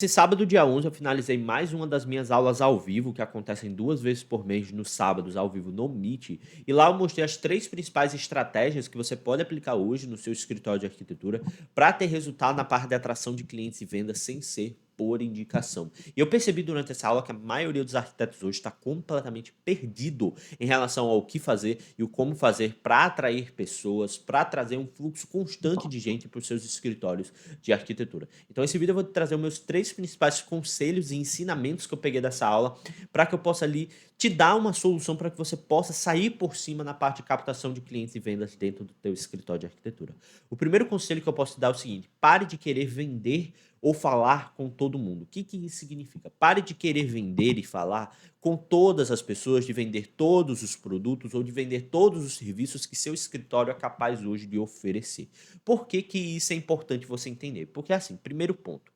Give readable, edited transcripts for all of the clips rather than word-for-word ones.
Esse sábado, dia 11, eu finalizei mais uma das minhas aulas ao vivo, que acontecem 2 vezes por mês nos sábados, ao vivo no Meet. E lá eu mostrei as 3 principais estratégias que você pode aplicar hoje no seu escritório de arquitetura para ter resultado na parte de atração de clientes e vendas sem ser por indicação. E eu percebi durante essa aula que a maioria dos arquitetos hoje está completamente perdido em relação ao que fazer e o como fazer para atrair pessoas, para trazer um fluxo constante de gente para os seus escritórios de arquitetura. Então, esse vídeo eu vou te trazer os meus 3 principais conselhos e ensinamentos que eu peguei dessa aula, para que eu possa ali te dar uma solução para que você possa sair por cima na parte de captação de clientes e vendas dentro do teu escritório de arquitetura. O primeiro conselho que eu posso te dar é o seguinte: pare de querer vender ou falar com todo mundo. O que que isso significa? Pare de querer vender e falar com todas as pessoas, de vender todos os produtos ou de vender todos os serviços que seu escritório é capaz hoje de oferecer. Por que que isso é importante você entender? Porque assim, primeiro ponto,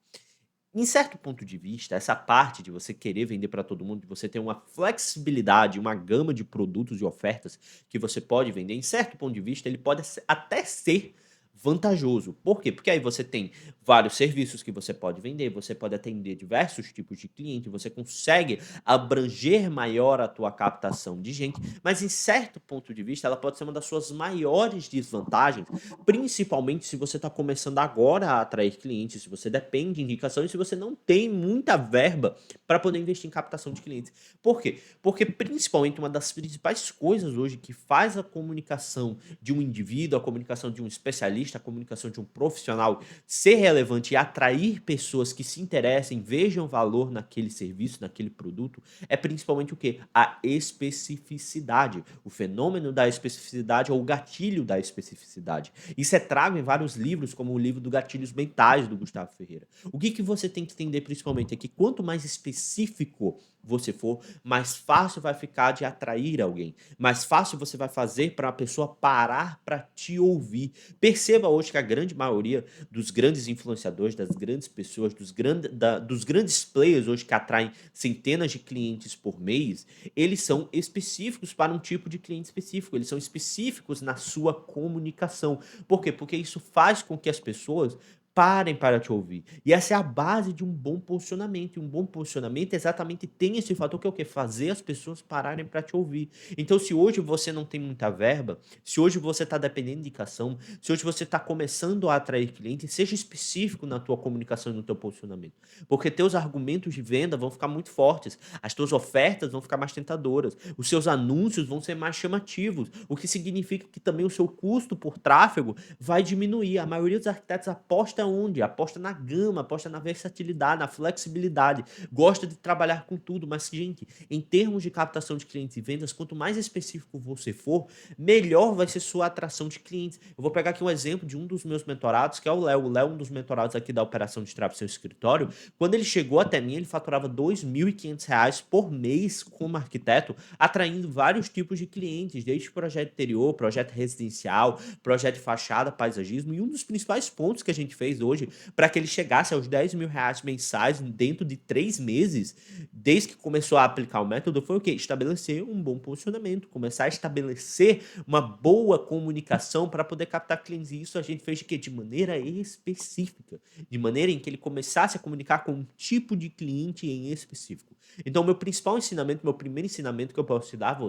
em certo ponto de vista, essa parte de você querer vender para todo mundo, de você ter uma flexibilidade, uma gama de produtos e ofertas que você pode vender, em certo ponto de vista, ele pode até ser vantajoso. Por quê? Porque aí você tem vários serviços que você pode vender, você pode atender diversos tipos de cliente, você consegue abranger maior a tua captação de gente, mas em certo ponto de vista, ela pode ser uma das suas maiores desvantagens, principalmente se você está começando agora a atrair clientes, se você depende de indicação e se você não tem muita verba para poder investir em captação de clientes. Por quê? Porque principalmente uma das principais coisas hoje que faz a comunicação de um indivíduo, a comunicação de um especialista, a comunicação de um profissional ser relevante e atrair pessoas que se interessem, vejam valor naquele serviço, naquele produto, é principalmente o quê? A especificidade. O fenômeno da especificidade ou o gatilho da especificidade. Isso é trago em vários livros, como o livro do Gatilhos Mentais, do Gustavo Ferreira. O que que você tem que entender principalmente é que quanto mais específico você for, mais fácil vai ficar de atrair alguém, mais fácil você vai fazer para a pessoa parar para te ouvir. Perceba hoje que a grande maioria dos grandes influenciadores, das grandes pessoas, dos grandes players hoje que atraem centenas de clientes por mês, eles são específicos para um tipo de cliente específico, eles são específicos na sua comunicação. Por quê? Porque isso faz com que as pessoas parem para te ouvir. E essa é a base de um bom posicionamento. E um bom posicionamento exatamente tem esse fator que é o quê? Fazer as pessoas pararem para te ouvir. Então, se hoje você não tem muita verba, se hoje você está dependendo de indicação, se hoje você está começando a atrair clientes, seja específico na tua comunicação e no teu posicionamento. Porque teus argumentos de venda vão ficar muito fortes, as tuas ofertas vão ficar mais tentadoras, os seus anúncios vão ser mais chamativos, o que significa que também o seu custo por tráfego vai diminuir. A maioria dos arquitetos aposta onde? Aposta na gama, aposta na versatilidade, na flexibilidade, gosta de trabalhar com tudo, mas, gente, em termos de captação de clientes e vendas, quanto mais específico você for, melhor vai ser sua atração de clientes. Eu vou pegar aqui um exemplo de um dos meus mentorados, que é o Léo. O Léo é um dos mentorados aqui da Operação Destrave Seu Escritório. Quando ele chegou até mim, ele faturava R$ 2.500 por mês como arquiteto, atraindo vários tipos de clientes, desde projeto interior, projeto residencial, projeto de fachada, paisagismo. E um dos principais pontos que a gente fez hoje para que ele chegasse aos R$ 10.000 mensais dentro de 3 meses, desde que começou a aplicar o método, foi o quê? Estabelecer um bom posicionamento, começar a estabelecer uma boa comunicação para poder captar clientes. E isso a gente fez de quê? De maneira específica, de maneira em que ele começasse a comunicar com um tipo de cliente em específico. Então, meu principal ensinamento, meu primeiro ensinamento que eu posso te dar,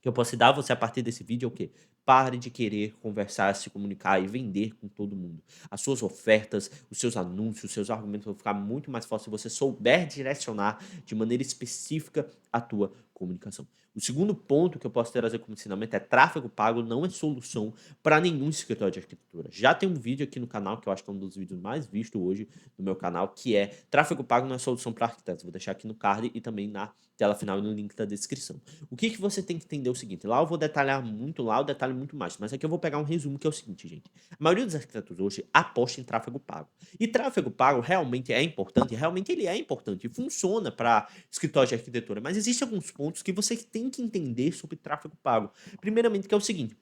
que eu posso dar a você a partir desse vídeo é o quê? Pare de querer conversar, se comunicar e vender com todo mundo. As suas ofertas, os seus anúncios, os seus argumentos vão ficar muito mais fáceis se você souber direcionar de maneira específica a tua comunicação. O segundo ponto que eu posso trazer como ensinamento é: tráfego pago não é solução para nenhum escritório de arquitetura. Já tem um vídeo aqui no canal, que eu acho que é um dos vídeos mais vistos hoje no meu canal, que é tráfego pago não é solução para arquitetos. Vou deixar aqui no card e também na tela final e no link da descrição. O que que você tem que entender é o seguinte: lá eu vou detalhar muito, lá eu detalho muito mais, mas aqui eu vou pegar um resumo que é o seguinte, gente. A maioria dos arquitetos hoje aposta em tráfego pago. E tráfego pago realmente ele é importante e funciona para escritório de arquitetura, mas existem alguns pontos que você tem que entender sobre tráfego pago. Primeiramente, que é o seguinte: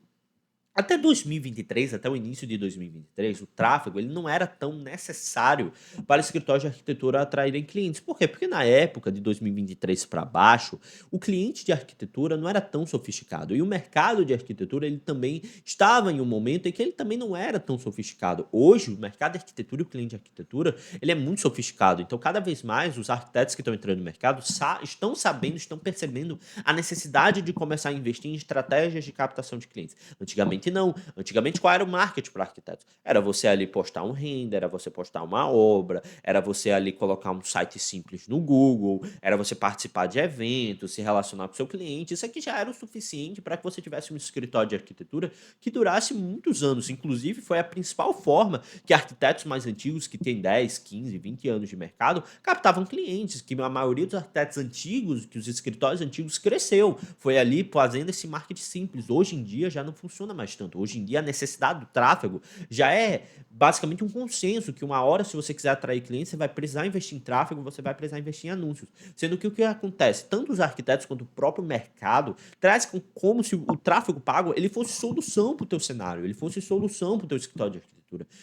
Até 2023, até o início de 2023, o tráfego ele não era tão necessário para escritórios de arquitetura atraírem clientes. Por quê? Porque na época de 2023 para baixo, o cliente de arquitetura não era tão sofisticado. E o mercado de arquitetura ele também estava em um momento em que ele também não era tão sofisticado. Hoje, o mercado de arquitetura e o cliente de arquitetura ele é muito sofisticado. Então, cada vez mais, os arquitetos que estão entrando no mercado estão sabendo, estão percebendo a necessidade de começar a investir em estratégias de captação de clientes. Antigamente não. Antigamente qual era o marketing para arquitetos? Era você ali postar um render, era você postar uma obra, era você ali colocar um site simples no Google, era você participar de eventos, se relacionar com o seu cliente. Isso aqui já era o suficiente para que você tivesse um escritório de arquitetura que durasse muitos anos. Inclusive, foi a principal forma que arquitetos mais antigos, que têm 10, 15, 20 anos de mercado, captavam clientes, que a maioria dos arquitetos antigos, que os escritórios antigos cresceu. Foi ali fazendo esse marketing simples. Hoje em dia já não funciona mais tanto. Hoje em dia a necessidade do tráfego já é basicamente um consenso que uma hora, se você quiser atrair clientes, você vai precisar investir em tráfego, você vai precisar investir em anúncios. Sendo que o que acontece? Tanto os arquitetos quanto o próprio mercado traz como se o tráfego pago ele fosse solução para o teu cenário, ele fosse solução para o teu escritório de arquitetura.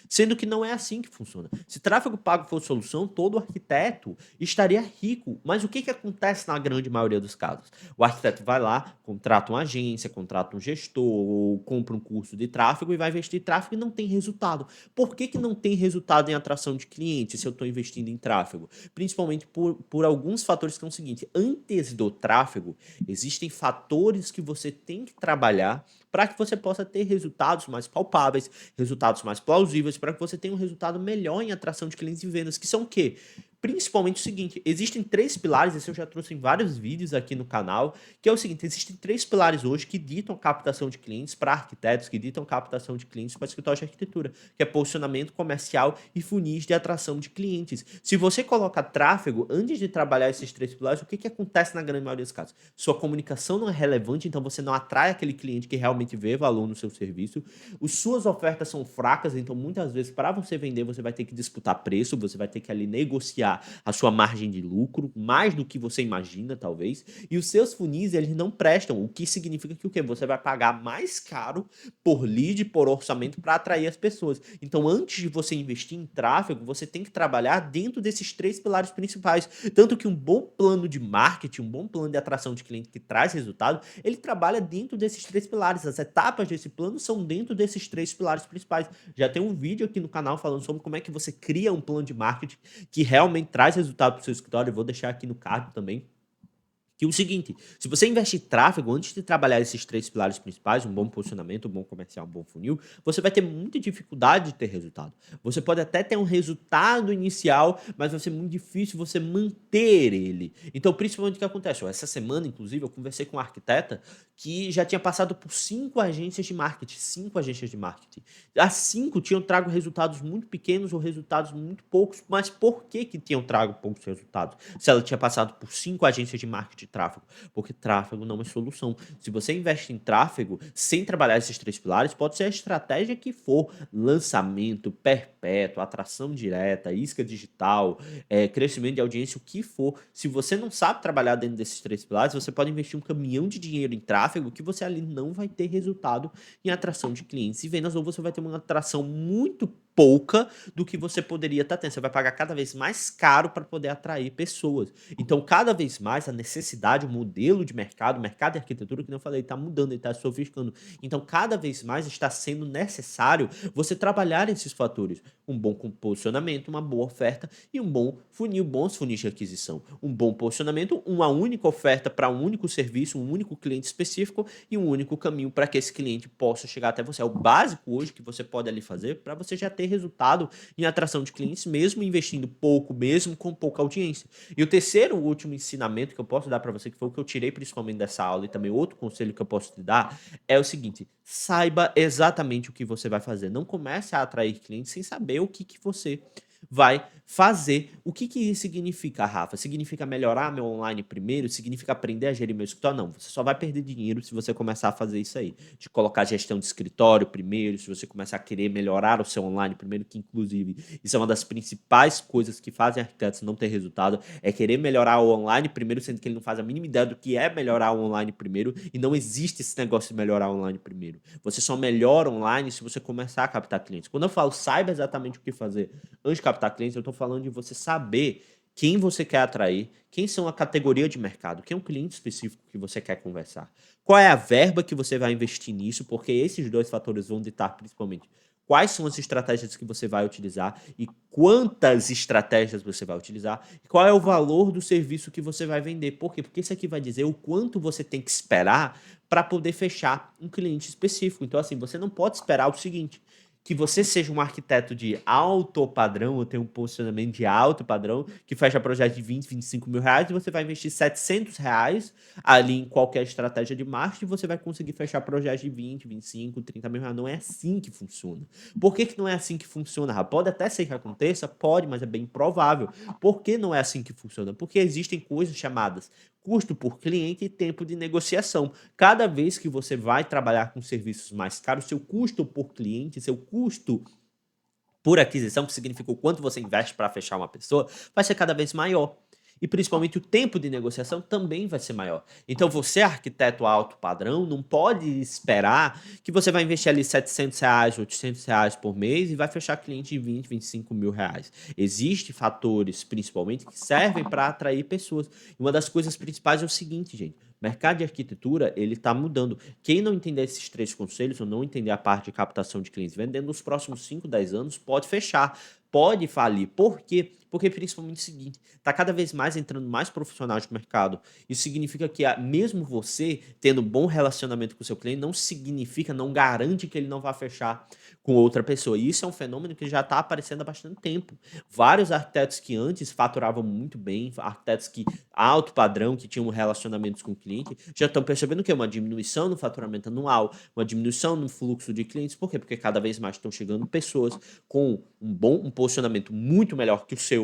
Sendo que não é assim que funciona. Se tráfego pago fosse solução, todo arquiteto estaria rico. Mas o que, que acontece na grande maioria dos casos? O arquiteto vai lá, contrata uma agência, contrata um gestor, ou compra um curso de tráfego e vai investir em tráfego e não tem resultado. Por que, que não tem resultado em atração de clientes se eu estou investindo em tráfego? Principalmente por alguns fatores que são o seguinte: antes do tráfego, existem fatores que você tem que trabalhar para que você possa ter resultados mais palpáveis, resultados mais plausíveis, para que você tenha um resultado melhor em atração de clientes e vendas, que são o quê? Principalmente o seguinte, existem três pilares, esse eu já trouxe em vários vídeos aqui no canal, que é o seguinte, existem três pilares hoje que ditam captação de clientes para arquitetos, que ditam captação de clientes para escritórios de arquitetura, que é posicionamento comercial e funis de atração de clientes. Se você coloca tráfego antes de trabalhar esses três pilares, o que, que acontece na grande maioria dos casos? Sua comunicação não é relevante, então você não atrai aquele cliente que realmente vê valor no seu serviço, as suas ofertas são fracas, então muitas vezes para você vender você vai ter que disputar preço, você vai ter que ali negociar a sua margem de lucro, mais do que você imagina, talvez, e os seus funis, eles não prestam, o que significa que o quê? Você vai pagar mais caro por lead, por orçamento, para atrair as pessoas. Então, antes de você investir em tráfego, você tem que trabalhar dentro desses três pilares principais. Tanto que um bom plano de marketing, um bom plano de atração de cliente que traz resultado, ele trabalha dentro desses três pilares. As etapas desse plano são dentro desses três pilares principais. Já tem um vídeo aqui no canal falando sobre como é que você cria um plano de marketing que realmente traz resultado para o seu escritório. Eu vou deixar aqui no card também. Que é o seguinte, se você investe em tráfego antes de trabalhar esses três pilares principais, um bom posicionamento, um bom comercial, um bom funil, você vai ter muita dificuldade de ter resultado. Você pode até ter um resultado inicial, mas vai ser muito difícil você manter ele. Então, principalmente o que acontece? Ó, essa semana, inclusive, eu conversei com uma arquiteta que já tinha passado por 5 agências de marketing. 5 agências de marketing. As 5 tinham trago resultados muito pequenos ou resultados muito poucos, mas por que que tinham trago poucos resultados? Se ela tinha passado por 5 agências de marketing de tráfego, porque tráfego não é solução. Se você investe em tráfego sem trabalhar esses três pilares, pode ser a estratégia que for, lançamento perpétuo, atração direta, isca digital, crescimento de audiência, o que for. Se você não sabe trabalhar dentro desses três pilares, você pode investir um caminhão de dinheiro em tráfego que você ali não vai ter resultado em atração de clientes e vendas, ou você vai ter uma atração muito pouca do que você poderia estar tendo. Você vai pagar cada vez mais caro para poder atrair pessoas. Então, cada vez mais a necessidade, o modelo de mercado, o mercado de arquitetura, que eu falei, está mudando, ele está sofisticando. Então, cada vez mais está sendo necessário você trabalhar esses fatores. Um bom posicionamento, uma boa oferta e um bom funil, bons funis de aquisição. Um bom posicionamento, uma única oferta para um único serviço, um único cliente específico e um único caminho para que esse cliente possa chegar até você. É o básico hoje que você pode ali fazer para você já ter resultado em atração de clientes, mesmo investindo pouco, mesmo com pouca audiência. E o terceiro, o último ensinamento que eu posso dar para você, que foi o que eu tirei principalmente dessa aula e também outro conselho que eu posso te dar, é o seguinte: saiba exatamente o que você vai fazer. Não comece a atrair clientes sem saber o que você vai fazer. O que que isso significa, Rafa? Significa melhorar meu online primeiro? Significa aprender a gerir meu escritório? Não, você só vai perder dinheiro se você começar a fazer isso aí. De colocar gestão de escritório primeiro, se você começar a querer melhorar o seu online primeiro, que inclusive isso é uma das principais coisas que fazem arquitetos não ter resultado, é querer melhorar o online primeiro, sendo que ele não faz a mínima ideia do que é melhorar o online primeiro, e não existe esse negócio de melhorar o online primeiro. Você só melhora online se você começar a captar clientes. Quando eu falo saiba exatamente o que fazer antes de captar clientes, eu estou falando de você saber quem você quer atrair, quem são a categoria de mercado, quem é um cliente específico que você quer conversar, qual é a verba que você vai investir nisso, porque esses dois fatores vão ditar principalmente quais são as estratégias que você vai utilizar e quantas estratégias você vai utilizar, e qual é o valor do serviço que você vai vender. Por quê? Porque isso aqui vai dizer o quanto você tem que esperar para poder fechar um cliente específico. Então, assim, você não pode esperar o seguinte: que você seja um arquiteto de alto padrão, ou tenha um posicionamento de alto padrão, que fecha projeto de 20, 25 mil reais, e você vai investir 700 reais ali em qualquer estratégia de marketing, e você vai conseguir fechar projetos de 20, 25, 30 mil reais. Não é assim que funciona. Por que que não é assim que funciona, Rafa? Pode até ser que aconteça, pode, mas é bem improvável. Por que não é assim que funciona? Porque existem coisas chamadas custo por cliente e tempo de negociação. Cada vez que você vai trabalhar com serviços mais caros, seu custo por cliente, seu custo por aquisição, que significa o quanto você investe para fechar uma pessoa, vai ser cada vez maior. E principalmente o tempo de negociação também vai ser maior. Então você, arquiteto alto padrão, não pode esperar que você vai investir ali 700 reais, 800 reais por mês e vai fechar cliente de 20, 25 mil reais. Existem fatores, principalmente, que servem para atrair pessoas. E uma das coisas principais é o seguinte, gente. O mercado de arquitetura, ele está mudando. Quem não entender esses três conselhos, ou não entender a parte de captação de clientes vendendo, nos próximos 5, 10 anos, pode fechar, pode falir. Por quê? Porque principalmente o seguinte, está cada vez mais entrando mais profissionais no mercado. Isso significa que mesmo você tendo bom relacionamento com o seu cliente, não significa, não garante que ele não vai fechar com outra pessoa. E isso é um fenômeno que já está aparecendo há bastante tempo. Vários arquitetos que antes faturavam muito bem, arquitetos que alto padrão, que tinham relacionamentos com o cliente, já estão percebendo que é uma diminuição no faturamento anual, uma diminuição no fluxo de clientes. Por quê? Porque cada vez mais estão chegando pessoas com um posicionamento muito melhor que o seu,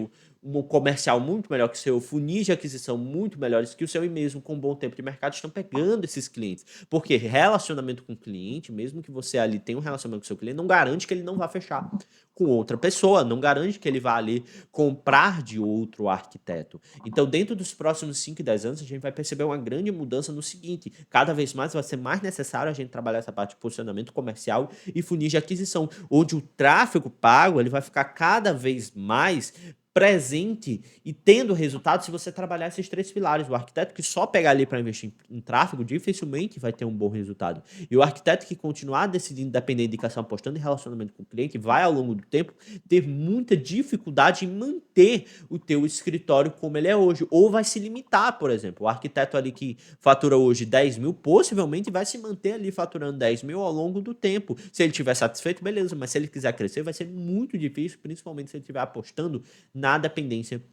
um comercial muito melhor que o seu, funis de aquisição muito melhores que o seu, e mesmo com um bom tempo de mercado estão pegando esses clientes. Porque relacionamento com o cliente, mesmo que você ali tenha um relacionamento com o seu cliente, não garante que ele não vá fechar com outra pessoa, não garante que ele vá ali comprar de outro arquiteto. Então, dentro dos próximos 5 e 10 anos, a gente vai perceber uma grande mudança no seguinte: cada vez mais vai ser mais necessário a gente trabalhar essa parte de posicionamento comercial e funis de aquisição, onde o tráfego pago ele vai ficar cada vez mais presente e tendo resultado se você trabalhar esses três pilares. O arquiteto que só pegar ali para investir em tráfego dificilmente vai ter um bom resultado. E o arquiteto que continuar decidindo depender de indicação, apostando em relacionamento com o cliente, vai ao longo do tempo ter muita dificuldade em manter o teu escritório como ele é hoje. Ou vai se limitar, por exemplo. O arquiteto ali que fatura hoje 10 mil, possivelmente vai se manter ali faturando 10 mil ao longo do tempo. Se ele estiver satisfeito, beleza. Mas se ele quiser crescer, vai ser muito difícil, principalmente se ele estiver apostando na dependência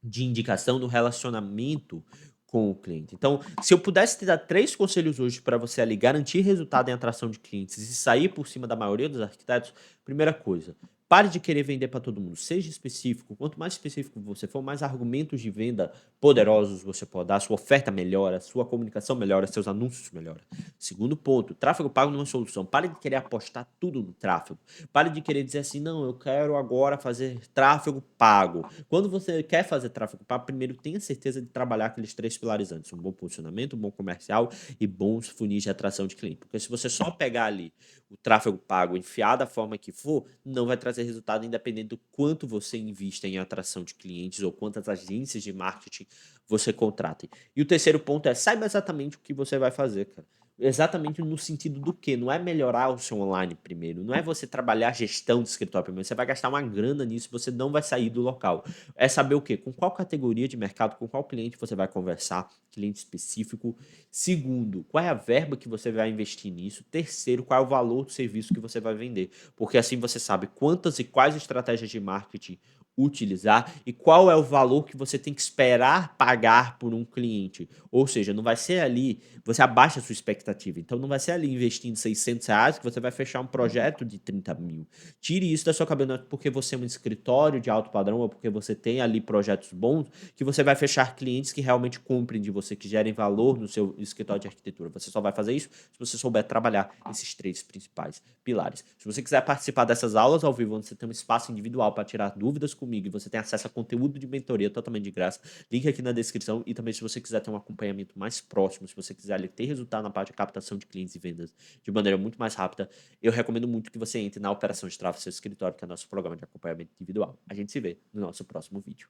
de indicação, no relacionamento com o cliente. Então, se eu pudesse te dar 3 conselhos hoje para você ali garantir resultado em atração de clientes e sair por cima da maioria dos arquitetos, primeira coisa, pare de querer vender para todo mundo, seja específico. Quanto mais específico você for, mais argumentos de venda poderosos você pode dar, sua oferta melhora, sua comunicação melhora, seus anúncios melhoram. Segundo ponto, tráfego pago não é uma solução. Pare de querer apostar tudo no tráfego. Pare de querer dizer assim, não, eu quero agora fazer tráfego pago. Quando você quer fazer tráfego pago, primeiro tenha certeza de trabalhar aqueles 3 pilares antes: um bom posicionamento, um bom comercial e bons funis de atração de cliente. Porque se você só pegar ali o tráfego pago, enfiar da forma que for, não vai trazer resultado, independente do quanto você invista em atração de clientes ou quantas agências de marketing você contrata. E o terceiro ponto é: saiba exatamente o que você vai fazer, cara. Exatamente no sentido do quê? Não é melhorar o seu online primeiro, não é você trabalhar a gestão do escritório primeiro, você vai gastar uma grana nisso, você não vai sair do local. É saber o quê? Com qual categoria de mercado, com qual cliente você vai conversar, cliente específico. Segundo, qual é a verba que você vai investir nisso. Terceiro, qual é o valor do serviço que você vai vender. Porque assim você sabe quantas e quais estratégias de marketing utilizar e qual é o valor que você tem que esperar pagar por um cliente. Ou seja, não vai ser ali, você abaixa a sua expectativa. Então, não vai ser ali investindo R$ 600 que você vai fechar um projeto de 30 mil. Tire isso da sua cabeça, não é porque você é um escritório de alto padrão ou porque você tem ali projetos bons que você vai fechar clientes que realmente comprem de você, que gerem valor no seu escritório de arquitetura. Você só vai fazer isso se você souber trabalhar esses três principais pilares. Se você quiser participar dessas aulas ao vivo, onde você tem um espaço individual para tirar dúvidas comigo e você tem acesso a conteúdo de mentoria totalmente de graça, link aqui na descrição. E também, se você quiser ter um acompanhamento mais próximo, se você quiser ali ter resultado na parte de captação de clientes e vendas de maneira muito mais rápida, eu recomendo muito que você entre na Operação de Tráfego do seu escritório, que é o nosso programa de acompanhamento individual. A gente se vê no nosso próximo vídeo.